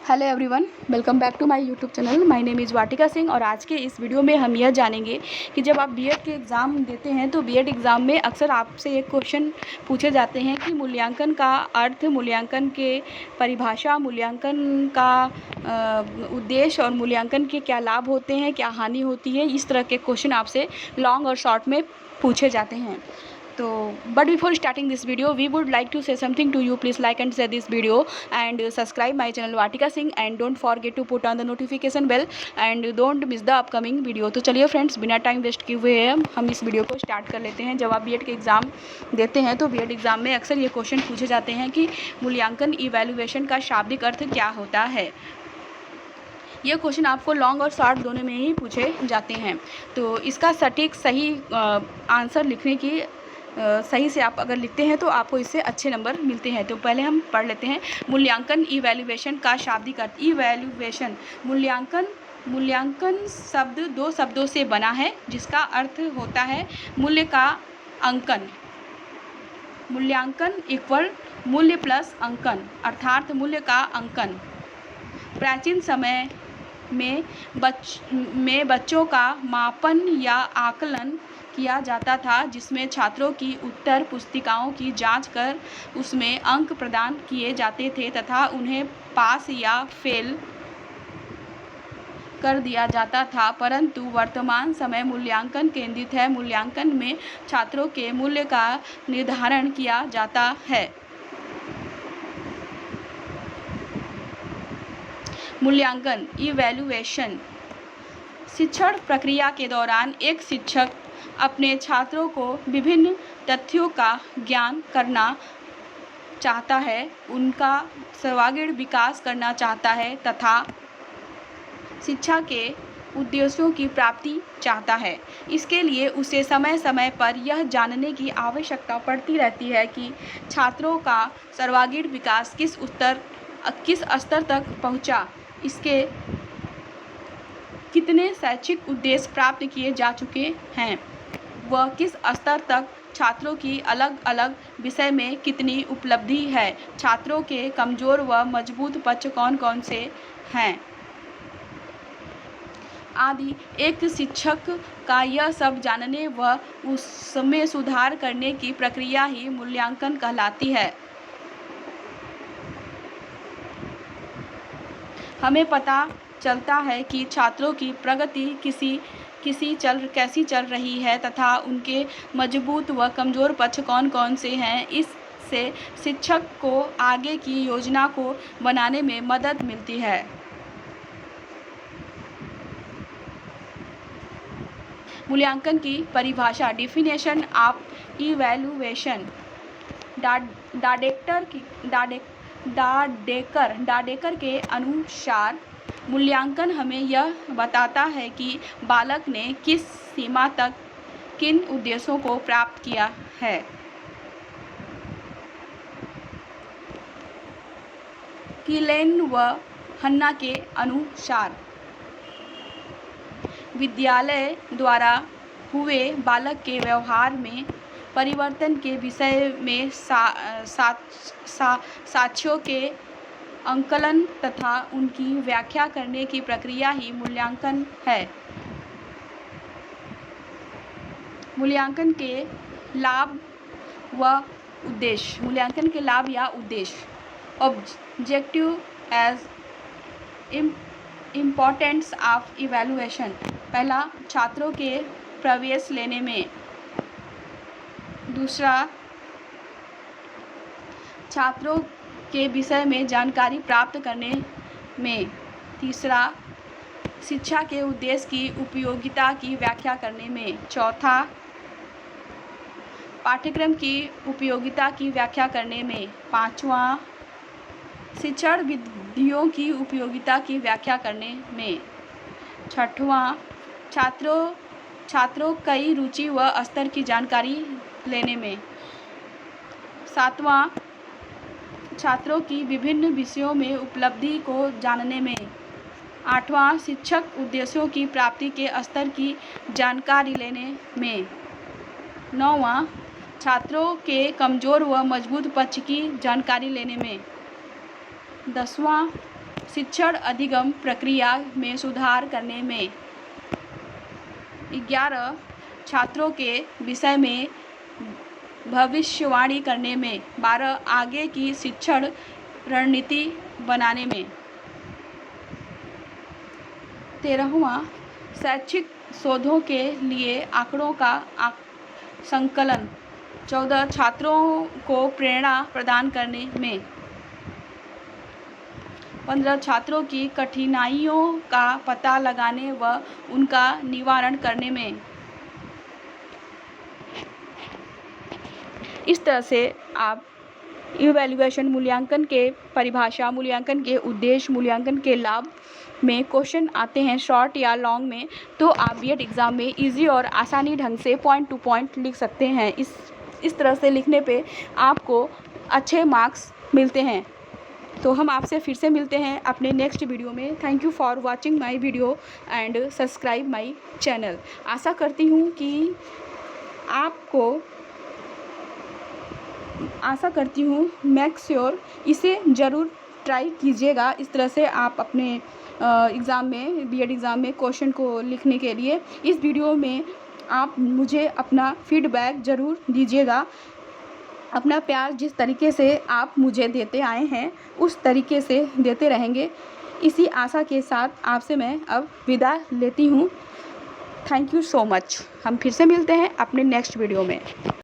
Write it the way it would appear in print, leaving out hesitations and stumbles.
Hello everyone, welcome back to my YouTube channel. My name is Vatika Singh और आज के इस वीडियो में हम यह जानेंगे कि जब आप बीएड के एग्ज़ाम देते हैं तो बीएड एग्ज़ाम में अक्सर आपसे एक क्वेश्चन पूछे जाते हैं कि मूल्यांकन का अर्थ, मूल्यांकन के परिभाषा, मूल्यांकन का उद्देश्य और मूल्यांकन के क्या लाभ होते हैं, क्या हानि होती है। इस तरह के क्वेश्चन आपसे लॉन्ग और शॉर्ट में पूछे जाते हैं। तो but before starting this video we would like to say something to you. Please like and share this video and subscribe my channel Vatika Singh and don't forget to put on the notification bell and don't miss the upcoming video। तो चलिए friends, बिना time waste किए हुए हम इस video को start कर लेते हैं। जब आप बीएड के एग्ज़ाम देते हैं तो बीएड एग्ज़ाम में अक्सर ये क्वेश्चन पूछे जाते हैं कि मूल्यांकन इवैल्यूएशन का शाब्दिक अर्थ क्या होता है। ये क्वेश्चन आपको लॉन्ग और शॉर्ट दोनों में ही पूछे जाते हैं। तो इसका सटीक सही आंसर लिखने की सही से आप अगर लिखते हैं तो आपको इससे अच्छे नंबर मिलते हैं। तो पहले हम पढ़ लेते हैं मूल्यांकन इवैल्यूएशन का शाब्दिक अर्थ। इवैल्यूएशन मूल्यांकन शब्द दो शब्दों से बना है जिसका अर्थ होता है मूल्य का अंकन। मूल्यांकन इक्वल मूल्य प्लस अंकन, अर्थात मूल्य का अंकन। प्राचीन समय में बच्चों का मापन या आकलन किया जाता था, जिसमें छात्रों की उत्तर पुस्तिकाओं की जांच कर उसमें अंक प्रदान किए जाते थे तथा उन्हें पास या फेल कर दिया जाता था। परंतु वर्तमान समय मूल्यांकन केंद्रित है। मूल्यांकन में छात्रों के मूल्य का निर्धारण किया जाता है। मूल्यांकन इवैल्यूएशन शिक्षण प्रक्रिया के दौरान एक शिक्षक अपने छात्रों को विभिन्न तथ्यों का ज्ञान करना चाहता है, उनका सर्वांगीण विकास करना चाहता है तथा शिक्षा के उद्देश्यों की प्राप्ति चाहता है। इसके लिए उसे समय समय पर यह जानने की आवश्यकता पड़ती रहती है कि छात्रों का सर्वांगीण विकास किस स्तर तक पहुंचा, इसके कितने शैक्षिक उद्देश्य प्राप्त किए जा चुके हैं, वह किस स्तर तक छात्रों की अलग अलग विषय में कितनी उपलब्धि है, छात्रों के कमजोर व मजबूत पक्ष कौन कौन से हैं आदि। एक शिक्षक का यह सब जानने व उसमें सुधार करने की प्रक्रिया ही मूल्यांकन कहलाती है। हमें पता चलता है कि छात्रों की प्रगति कैसी चल रही है तथा उनके मजबूत व कमज़ोर पक्ष कौन कौन से हैं। इससे शिक्षक को आगे की योजना को बनाने में मदद मिलती है। मूल्यांकन की परिभाषा, डिफिनेशन ऑफ इवैल्यूएशन। डाडेकर के अनुसार मूल्यांकन हमें यह बताता है कि बालक ने किस सीमा तक किन उद्देश्यों को प्राप्त किया है। किलेन व हन्ना के अनुसार विद्यालय द्वारा हुए बालक के व्यवहार में परिवर्तन के विषय में साक्ष्यों के आकलन तथा उनकी व्याख्या करने की प्रक्रिया ही मूल्यांकन है। मूल्यांकन के लाभ व उद्देश्य। मूल्यांकन के लाभ या उद्देश्य। Objective as importance of evaluation. पहला, छात्रों के प्रवेश लेने में। दूसरा, छात्रों के विषय में जानकारी प्राप्त करने में। तीसरा, शिक्षा के उद्देश्य की उपयोगिता की व्याख्या करने में। चौथा, पाठ्यक्रम की उपयोगिता की व्याख्या करने में। पाँचवां, शिक्षण विधियों की उपयोगिता की व्याख्या करने में। छठवां, छात्रों कई रुचि व स्तर की जानकारी लेने में। सातवां, छात्रों की विभिन्न विषयों में उपलब्धि को जानने में। आठवां, शिक्षक उद्देश्यों की प्राप्ति के स्तर की जानकारी लेने में। नौवां, छात्रों के कमजोर व मजबूत पक्ष की जानकारी लेने में। 10वां, शिक्षण अधिगम प्रक्रिया में सुधार करने में। 11 छात्रों के विषय में भविष्यवाणी करने में। 12 आगे की शिक्षण रणनीति बनाने में। 13वां शैक्षिक शोधों के लिए आंकड़ों का संकलन। 14 छात्रों को प्रेरणा प्रदान करने में। 15 छात्रों की कठिनाइयों का पता लगाने व उनका निवारण करने में। इस तरह से आप इवैल्यूएशन, मूल्यांकन के परिभाषा, मूल्यांकन के उद्देश्य, मूल्यांकन के लाभ में क्वेश्चन आते हैं शॉर्ट या लॉन्ग में, तो आप बीएड एग्ज़ाम में इजी और आसानी ढंग से पॉइंट टू पॉइंट लिख सकते हैं। इस तरह से लिखने पे आपको अच्छे मार्क्स मिलते हैं। तो हम आपसे फिर से मिलते हैं अपने नेक्स्ट वीडियो में। Thank you for watching my video and subscribe my channel. आशा करती हूँ कि मेक श्योर इसे ज़रूर ट्राई कीजिएगा। इस तरह से आप अपने एग्ज़ाम में, बीएड एग्ज़ाम में क्वेश्चन को लिखने के लिए इस वीडियो में आप मुझे अपना फीडबैक ज़रूर दीजिएगा। अपना प्यार जिस तरीके से आप मुझे देते आए हैं उस तरीके से देते रहेंगे। इसी आशा के साथ आपसे मैं अब विदा लेती हूँ। Thank you so much. हम फिर से मिलते हैं अपने नेक्स्ट वीडियो में।